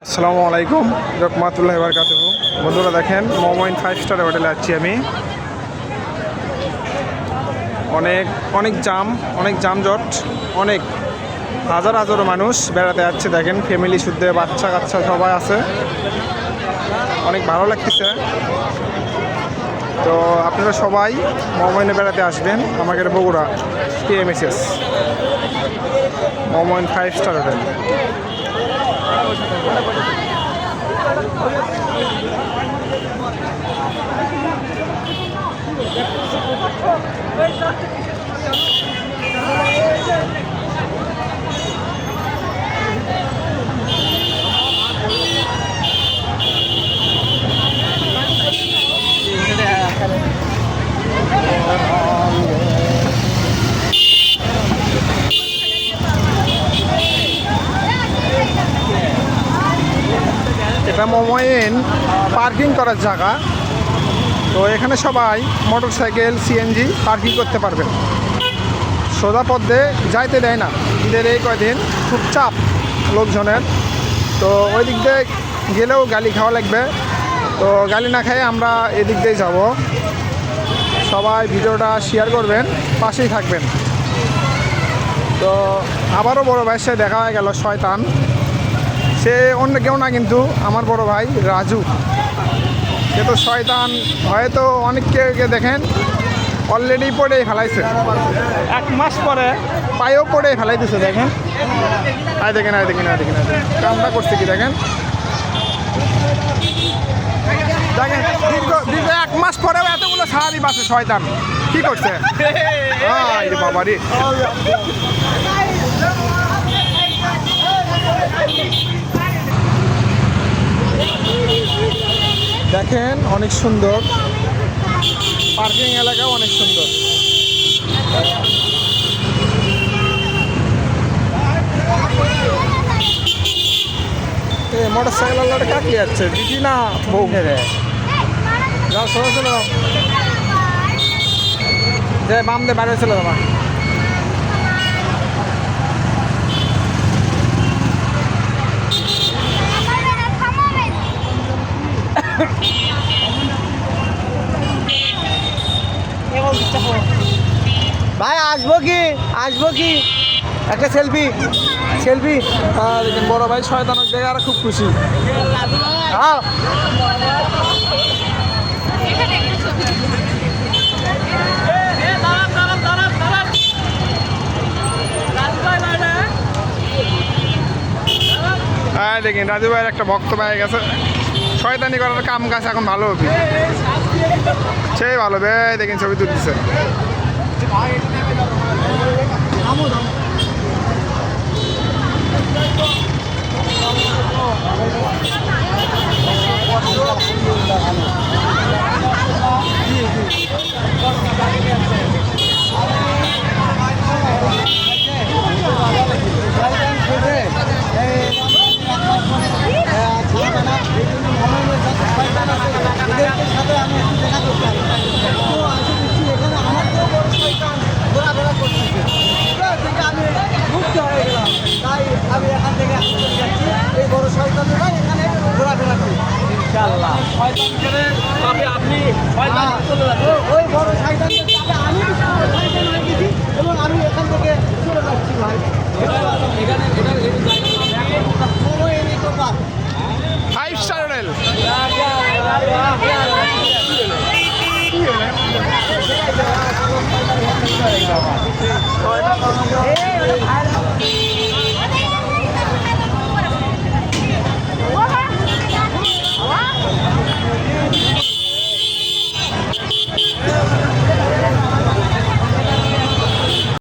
আসসালামু আলাইকুম রহমাতুল্লাহি ওয়া বারাকাতুহু। বন্ধুরা দেখেন মোমাইন 5 স্টার হোটেলে আছি আমি। অনেক যানজট, অনেক হাজার মানুষ বেড়াতে যাচ্ছে। দেখেন ফ্যামিলি শুদ্ধে বাচ্চা কাচ্চা সবাই আছে, অনেক ভালো লাগতেছে। তো আপনারা সবাই মোমাইনে বেড়াতে আসবেন আমাদের বগুড়া PMSS মোমাইন 5 স্টার হোটেল। এটা মোমাইন পার্কিং করার জায়গা। তো এখানে সবাই মোটরসাইকেল CNG পার্কিং করতে পারবেন। সোজা পথে যাইতে দেয় না, ঈদের এই কয়দিন খুব চাপ লোকজনের। তো ওই দিক দিয়ে গেলেও গালি খাওয়া লাগবে। তো গালি না খাই আমরা এদিক দিয়ে যাব। সবাই ভিডিওটা শেয়ার করবেন, পাশেই থাকবেন। তো আবারও বড় ভাইয়ের সাথে দেখা হয়ে গেল শয়তান। সে অন্য কেউ না, কিন্তু আমার বড় ভাই রাজু। সে তো শয়তান, হয়তো অনেককে দেখেন অলরেডি পড়ে ফেলাইছে। 1 মাস পরে পায়েও পড়ে ফেলাই দিছে। দেখেন দেখেন কামটা করছে কি দেখেন দীর্ঘ 1 মাস পরেও এতগুলো সাহারি বাসে শয়তান কি করছে বাবারি। দেখেন অনেক সুন্দর পার্কিং এলাকা, অনেক সুন্দর। মোটর সাইকেল কাটলি যাচ্ছে দিদি না বউ যাও সরে চলে যাও, যে বাম দিয়ে বাইরে চলে যাবা। ভাই আসবো কি একটা সেলফি দেখেন বড় ভাই শয়তানের জায়গা আর খুব খুশি। দেখেন রাজু ভাইয়ের একটা ভক্ত পায়ে গেছে। শয়তানি করার কাম কাজ এখন ভালো হবে, সেই ভালো হবে। দেখেন ছবি তুলতেছে। ওই বড় শয়তানকে আমি হয়ে গেছি এবং আমি এখান থেকে চলে যাচ্ছি ভাই। এখানে 5 স্টার হোটেল।